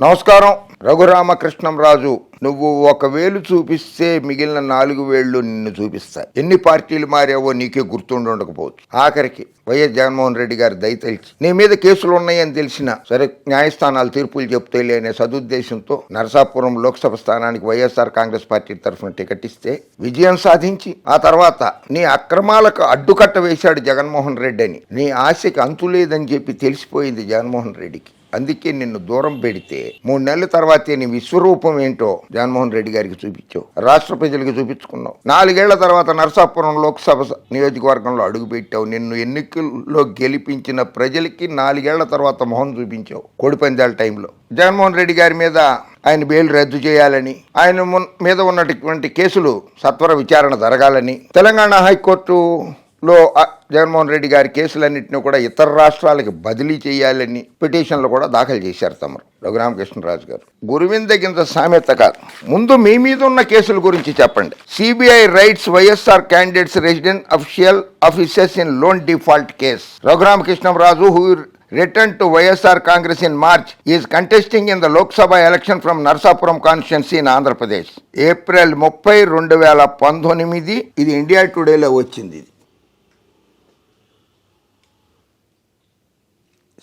నమస్కారం. రఘురామకృష్ణంరాజు, నువ్వు ఒక వేలు చూపిస్తే మిగిలిన 4 వేళ్లు నిన్ను చూపిస్తాయి. ఎన్ని పార్టీలు మారావో నీకే గుర్తుండకపోవచ్చు. ఆఖరికి వైఎస్ జగన్మోహన్ రెడ్డి గారి దయతలిచి నీ మీద కేసులు ఉన్నాయని తెలిసినా సరే, న్యాయస్థానాలు తీర్పులు చెప్తాయిలే అనే సదుద్దేశంతో నరసాపురం లోక్సభ స్థానానికి వైఎస్ఆర్ కాంగ్రెస్ పార్టీ తరఫున టికెట్ ఇస్తే విజయం సాధించి ఆ తర్వాత నీ అక్రమాలకు అడ్డుకట్ట వేశాడు జగన్మోహన్ రెడ్డి అని, నీ ఆశకి అంతులేదని చెప్పి తెలిసిపోయింది జగన్మోహన్ రెడ్డికి. అందుకే నిన్ను దూరం పెడితే 3 నెలల తర్వాతే నీ విశ్వరూపం ఏంటో జగన్మోహన్ రెడ్డి గారికి చూపించావు, రాష్ట్ర ప్రజలకు చూపించుకున్నావు. 4 ఏళ్ల తర్వాత నరసాపురం లోక్సభ నియోజకవర్గంలో అడుగుపెట్టావు. నిన్ను ఎన్నికల్లో గెలిపించిన ప్రజలకి 4 ఏళ్ల తర్వాత మొహం చూపించావు. కోడిపందాల టైంలో జగన్మోహన్ రెడ్డి గారి మీద ఆయన బెయిల్ రద్దు చేయాలని, ఆయన మీద ఉన్నటువంటి కేసులు సత్వర విచారణ జరగాలని, తెలంగాణ హైకోర్టులో జగన్మోహన్ రెడ్డి గారి కేసులన్నింటినీ కూడా ఇతర రాష్ట్రాలకు బదిలీ చేయాలని పిటిషన్లు కూడా దాఖలు చేశారు తమరు రఘురామకృష్ణరాజు గారు. గురువింద సామెత కాదు, ముందు మీ మీద ఉన్న కేసుల గురించి చెప్పండి. CBI rights YSR candidates resident official officers in loan default case. Raghuramakrishnaraju, who returned to YSR Congress in March, is contesting in the Lok Sabha election from Narsapuram constituency in Andhra Pradesh. April 30, 2019. ఇది India టుడేలో వచ్చింది.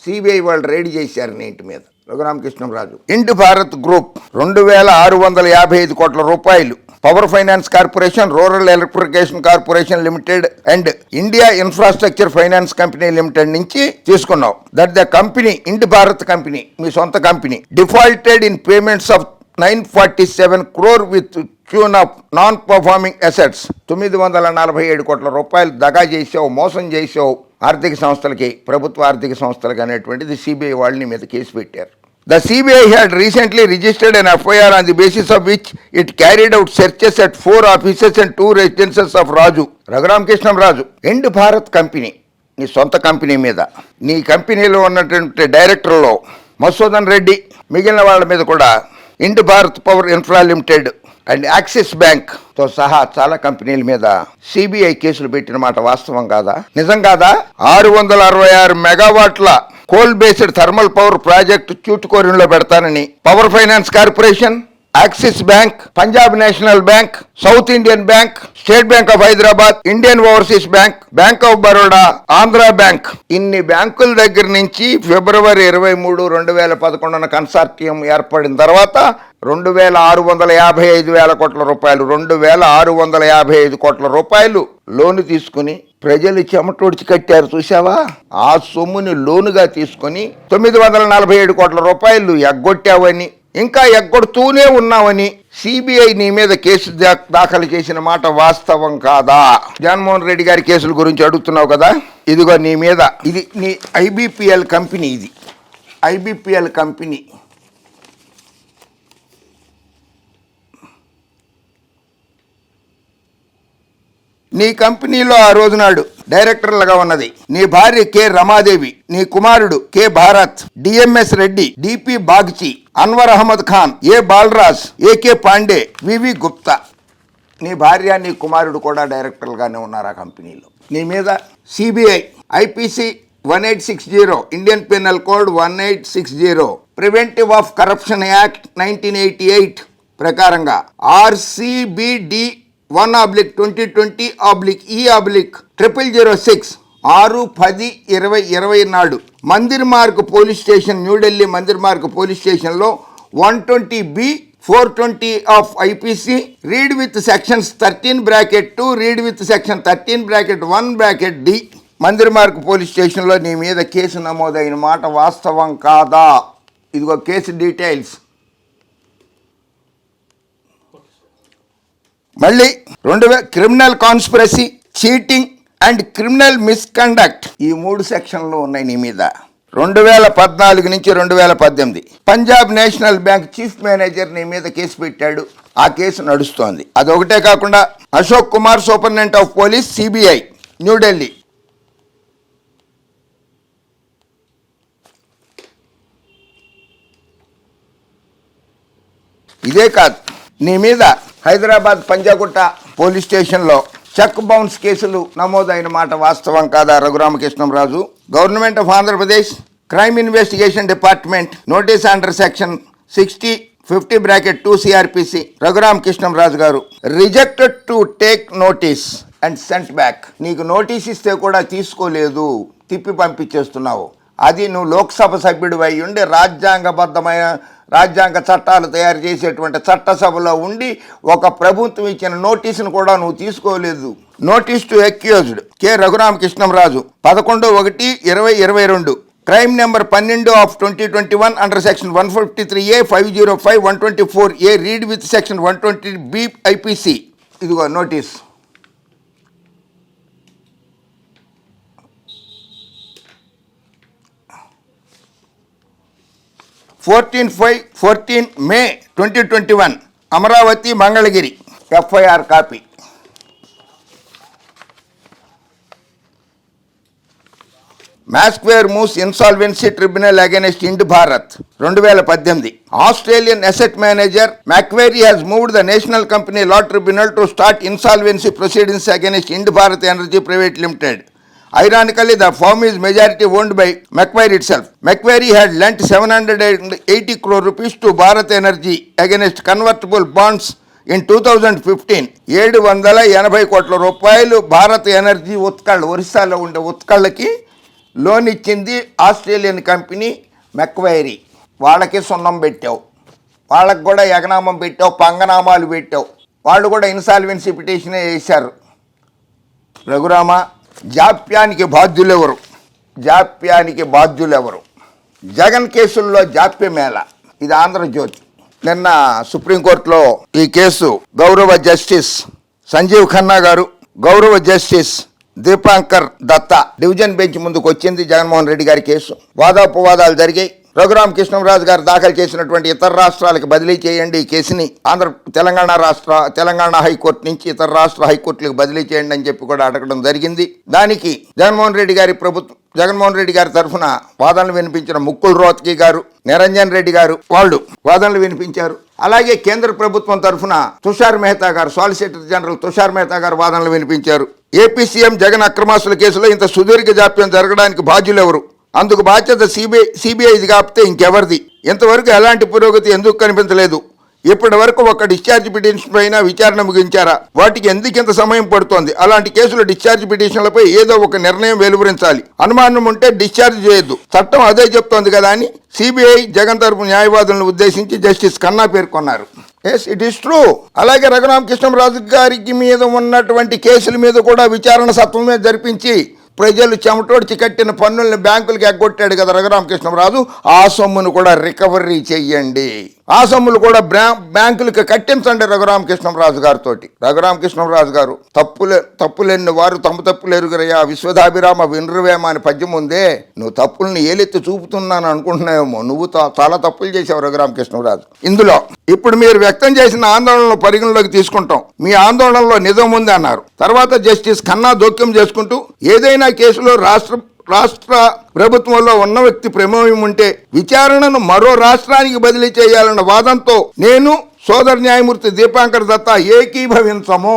CBI వాళ్ళు ride చేశారు నీటి మీద Raghuramakrishnaraju. Ind Bharat group 2655 కోట్ల రూపాయలు Power Finance Corporation, Rural Electrification Corporation Limited and India Infrastructure Finance Company Limited నుంచి తీసుకున్నావు. That the company, Ind Bharat company, మీ సొంత company, defaulted in payments of 947 crore with tune of non performing assets. 947 కోట్ల రూపాయలు దగా చేసావు, మోసం చేసావు ఆర్థిక సంస్థలకి, ప్రభుత్వ ఆర్థిక సంస్థలకి అనేటువంటిది సిబిఐ వాళ్ళని మీద కేసు పెట్టారు. The CBI had recently registered an FIR on the basis of which it carried out searches at 4 offices and 2 residences of Raju. Raghuramakrishnaraju, Ind Bharat company నీ సొంత కంపెనీ మీద, నీ కంపెనీలో ఉన్నటువంటి డైరెక్టర్లో మధుసూదన్ రెడ్డి, మిగిలిన వాళ్ళ మీద కూడా Ind Bharat Power Infra Limited and Axis Bank తో సహా చాలా కంపెనీల మీద సిబిఐ కేసులు పెట్టిన మాట వాస్తవం కాదా? నిజం కాదా? 666 మెగావాట్ల coal based thermal power project ట్యూటుకోరిన్లో పెడతానని Power Finance Corporation, Axis Bank, Punjab national Bank, South Indian Bank, State Bank of Hyderabad, Indian Overseas Bank, Bank of Baroda, Andhra Bank, ఇన్ని బ్యాంకుల దగ్గర నుంచి ఫిబ్రవరి 23, 2011 కన్సార్టియం ఏర్పడిన తర్వాత 2,655,000 కోట్ల రూపాయలు, 2,655 కోట్ల రూపాయలు లోను తీసుకుని ప్రజలు చెమటోడ్చి కట్టారు చూసావా? ఆ సొమ్ముని లోనుగా తీసుకుని 947 కోట్ల రూపాయలు ఎగ్గొట్టావని, ఇంకా ఎగ్గొడుతూనే ఉన్నావని సిబిఐ నీ మీద కేసు దాఖలు చేసిన మాట వాస్తవం కాదా? జగన్మోహన్ రెడ్డి గారి కేసుల గురించి అడుగుతున్నావు కదా, ఇదిగో నీ మీద, ఇది నీ ఐబిపిఎల్ కంపెనీ, ఇది ఐబిపిఎల్ కంపెనీ. నీ కంపెనీలో ఆ రోజు నాడు డైరెక్టర్లుగా ఉన్నది నీ భార్య కె రమాదేవి, నీ కుమారుడు K Bharat, DMS Reddy, DP Bagchi, Anwar Ahmed Khan, A Balaraj, AK Pande, VV Gupta. నీ భార్య, నీ కుమారుడు కూడా డైరెక్టర్లుగానే ఉన్నారు ఆ కంపెనీలో. నీ మీద CBI IPC 1860, Indian penal code 1860, preventive of corruption act 1988 ప్రకారంగా RCBD 1/2020/E/0006 6/10/2020 నాడు Mandir Marg police station, New Delhi Mandir Marg police స్టేషన్లో 120B 420 of IPC read with sections 13(2), read with section 13(1)(d Mandir Marg police స్టేషన్లో నీ మీద కేసు నమోదైన మాట వాస్తవం కాదా? ఇదిగో కేసు డీటెయిల్స్. మళ్ళీ 2000 criminal conspiracy, cheating and criminal misconduct, ఈ 3 సెక్షన్లు ఉన్నాయి నీ మీద. 2014 నుంచి 2018 Punjab national bank chief manager నీ మీద కేసు పెట్టాడు, ఆ కేసు నడుస్తోంది. అదొకటే కాకుండా Ashok Kumar, superintendent of police, CBI New Delhi, ఇదే కాదు నీ మీద హైదరాబాద్ పంజాగుట్ట పోలీస్ స్టేషన్లో చెక్ బౌన్స్ కేసులు నమోదైన మాట వాస్తవం కాదా? Raghuramakrishnaraju, government of Andhra Pradesh crime investigation department notice under section 60 50 2 CrPC Raghurama Krishnamraju garu rejected to take notice and sent back. నీకు నోటీస్ ఇస్తే కూడా తీసుకోలేదు, తిప్పి పంపించేస్తున్నావు. అది నువ్వు లోక్సభ సభ్యుడు అయి ఉండి రాజ్యాంగబద్ధమైన రాజ్యాంగ చట్టాలు తయారు చేసేటువంటి చట్టసభలో ఉండి ఒక ప్రభుత్వం ఇచ్చిన నోటీసును కూడా నువ్వు తీసుకోలేదు. Notice to accused K Raghurama Krishnamraju 11/1/2022 crime number 12/2021 under section 153A 505 124A read with section 120B IPC. ఇదిగో notice. May 2021 Amaravati Mangalagiri FIR copy. Macquarie moves insolvency tribunal against Ind Bharat 2018. Australian asset manager Macquarie has moved the National Company Law Tribunal to start insolvency proceedings against Ind Bharat Energy Private Limited. Ironically, the firm is majority owned by Macquarie itself. Macquarie had lent 780 crore rupees to Bharat Energy against convertible bonds in 2015. 780 కోట్ల రూపాయలు Bharat energy Utkal ఒరిస్సాలో ఉండే ఉత్కళ్ళకి loan ఇచ్చింది Australian company మెక్వైరీ. వాళ్ళకి సున్నం పెట్టావు, వాళ్ళకి కూడా ఎగనామం పెట్టావు, పంగనామాలు పెట్టావు. వాళ్ళు కూడా ఇన్సాల్వెన్సీ పిటిషనే వేశారు. రఘురామ, జాప్యానికి బాధ్యులెవరు? జగన్ కేసుల్లో జాప్యమేళ. ఇది ఆంధ్రజ్యోతి. నిన్న సుప్రీంకోర్టులో ఈ కేసు గౌరవ జస్టిస్ సంజీవ్ ఖన్నా గారు, గౌరవ justice Dipankar Datta division bench ముందుకు వచ్చింది. జగన్మోహన్ రెడ్డి గారి కేసు వాదాపవాదాలు జరిగాయి. రఘురామ కృష్ణంరాజు గారు దాఖలు చేసినటువంటి ఇతర రాష్ట్రాలకు బదిలీ చేయండి ఈ కేసుని, తెలంగాణ హైకోర్టు నుంచి ఇతర రాష్ట్ర హైకోర్టులకు బదిలీ చేయండి అని చెప్పి కూడా అడగడం జరిగింది. దానికి జగన్మోహన్ రెడ్డి గారి తరఫున వాదనలు వినిపించిన ముక్కుల్ రోత్కి గారు, నిరంజన్ రెడ్డి గారు వాళ్ళు వాదనలు వినిపించారు. అలాగే కేంద్ర ప్రభుత్వం తరఫున తుషార్ మెహతా గారు, సాలిసిటర్ జనరల్ తుషార్ మెహతా గారు వాదనలు వినిపించారు. ఏపీ సీఎం జగన్ అక్రమాస్తుల కేసులో ఇంత సుదీర్ఘ జాప్యం జరగడానికి బాధ్యులెవరు? అందుకు బాధ్యత సిబిఐది కాకపోతే ఇంకెవరిది? ఇంతవరకు ఎలాంటి పురోగతి ఎందుకు కనిపించలేదు? ఇప్పటి వరకు ఒక డిశ్చార్జ్ పిటిషన్ పైన విచారణ ముగించారా? వాటికి ఎందుకింత సమయం పడుతోంది? అలాంటి కేసుల డిశ్చార్జ్ పిటిషన్లపై ఏదో ఒక నిర్ణయం వెలువరించాలి. అనుమానం ఉంటే డిశ్చార్జ్ చేయొద్దు, చట్టం అదే చెప్తోంది కదా అని సిబిఐ జగన్ తరపు న్యాయవాదులను ఉద్దేశించి జస్టిస్ ఖన్నా పేర్కొన్నారు. Yes, it is true. అలాగే రఘురామ కృష్ణంరాజు గారికి మీద ఉన్నటువంటి కేసుల మీద కూడా విచారణ సత్వమే జరిపించి ప్రజలు చెమటోడ్చి కట్టిన పన్నుల్ని బ్యాంకులకు ఎగ్గొట్టాడు కదా రఘురామ కృష్ణంరాజు. ఆ సొమ్మును కూడా రికవరీ చెయ్యండి, ఆ సొమ్ములు కూడా బ్యాంకులకు కట్టించండి రఘురామ కృష్ణంరాజు గారితో. రఘురామ కృష్ణంరాజు గారు తప్పులెన్ని వారు తమ తప్పులు ఎరుగురయ్యా విశ్వదాభిరామ వినరువేమ అని పద్యం ఉందే. నువ్వు తప్పుల్ని ఏలెత్తి చూపుతున్నాను అనుకుంటున్నావేమో, నువ్వు చాలా తప్పులు చేసావు రఘురామ కృష్ణంరాజు. ఇందులో ఇప్పుడు మీరు వ్యక్తం చేసిన ఆందోళనలో పరిగణలోకి తీసుకుంటాం. మీ ఆందోళనలో నిజం ఉంది అన్నారు. తర్వాత జస్టిస్ ఖన్నా జోక్యం చేసుకుంటూ ఏదైనా కేసులో రాష్ట్ర ప్రభుత్వంలో ఉన్న వ్యక్తి ప్రమేయం ఉంటే విచారణను మరో రాష్ట్రానికి బదిలీ చేయాలన్న వాదంతో నేను సోదర న్యాయమూర్తి దీపాంకర్ దత్తా ఏకీభవించము.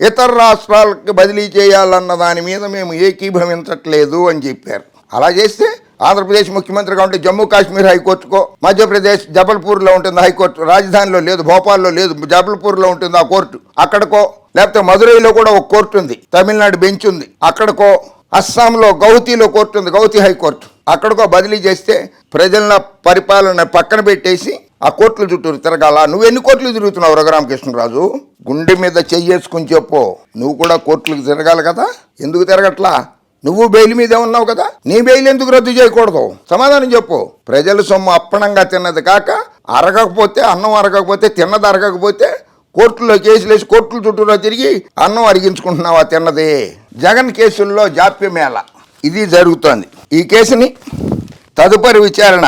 ఇతర రాష్ట్రాలకు బదిలీ చేయాలన్న దాని మీద మేము ఏకీభవించట్లేదు అని చెప్పారు. అలా చేస్తే ఆంధ్రప్రదేశ్ ముఖ్యమంత్రిగా ఉంటే జమ్మూ కాశ్మీర్ హైకోర్టుకో, మధ్యప్రదేశ్ జబల్పూర్లో ఉంటుంది హైకోర్టు, రాజధానిలో లేదు, భోపాల్లో లేదు, జబల్పూర్లో ఉంటుంది ఆ కోర్టు, అక్కడికో, లేకపోతే మదురైలో కూడా ఒక కోర్టు ఉంది, తమిళనాడు బెంచ్ ఉంది, అక్కడికో, అస్సాంలో గౌహతిలో కోర్టు ఉంది, గౌహతి హైకోర్టు, అక్కడికో బదిలీ చేస్తే ప్రజల పరిపాలన పక్కన పెట్టేసి ఆ కోర్టుల చుట్టూరు తిరగాల. నువ్వెన్ని కోర్టులు తిరుగుతున్నావు రఘురామ కృష్ణంరాజు? గుండె మీద చెయ్యేసుకుని చెప్పు. నువ్వు కూడా కోర్టులకు తిరగాలి కదా, ఎందుకు తిరగట్లా? నువ్వు బెయిల్ మీదే ఉన్నావు కదా, నీ బెయిల్ ఎందుకు రద్దు చేయకూడదు? సమాధానం చెప్పు. ప్రజల సొమ్ము అప్పనంగా తిన్నది కాక అరగకపోతే, అన్నం అరగకపోతే, తిన్నది అరగకపోతే కోర్టులో కేసులు వేసి కోర్టుల చుట్టూలో తిరిగి అన్నం అరిగించుకుంటున్నావా తిన్నది? జగన్ కేసుల్లో జాప్యమేళ ఇది జరుగుతోంది. ఈ కేసుని తదుపరి విచారణ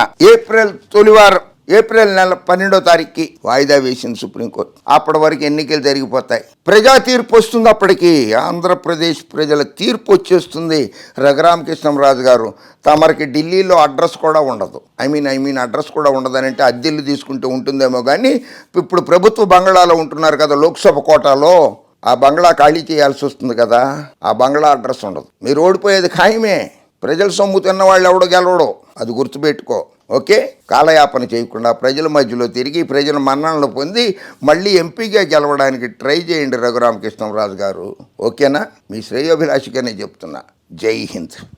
ఏప్రిల్ నెల 12వ తారీఖుకి వాయిదా వేసింది సుప్రీంకోర్టు. అప్పటి వరకు ఎన్నికలు జరిగిపోతాయి, ప్రజా తీర్పు వస్తుంది. అప్పటికి ఆంధ్రప్రదేశ్ ప్రజల తీర్పు వచ్చేస్తుంది. రఘురామ కృష్ణంరాజు గారు తమరికి ఢిల్లీలో అడ్రస్ కూడా ఉండదు. ఐ మీన్ అడ్రస్ కూడా ఉండదని అంటే అద్దెలు తీసుకుంటూ ఉంటుందేమో కానీ ఇప్పుడు ప్రభుత్వ బంగ్లాలో ఉంటున్నారు కదా లోక్సభ కోటాలో, ఆ బంగ్లా ఖాళీ చేయాల్సి వస్తుంది కదా, ఆ బంగ్లా అడ్రస్ ఉండదు. మీరు ఓడిపోయేది ఖాయమే. ప్రజల సొమ్ము తిన్న వాళ్ళు ఎవడో గెలవడో, అది గుర్తుపెట్టుకో. ఓకే, కాలయాపన చేయకుండా ప్రజల మధ్యలో తిరిగి ప్రజల మన్ననలు పొంది మళ్ళీ ఎంపీగా గెలవడానికి ట్రై చేయండి రఘురామకృష్ణంరాజు గారు. ఓకేనా? మీ శ్రేయోభిలాషిగానే చెప్తున్నా. జై హింద్.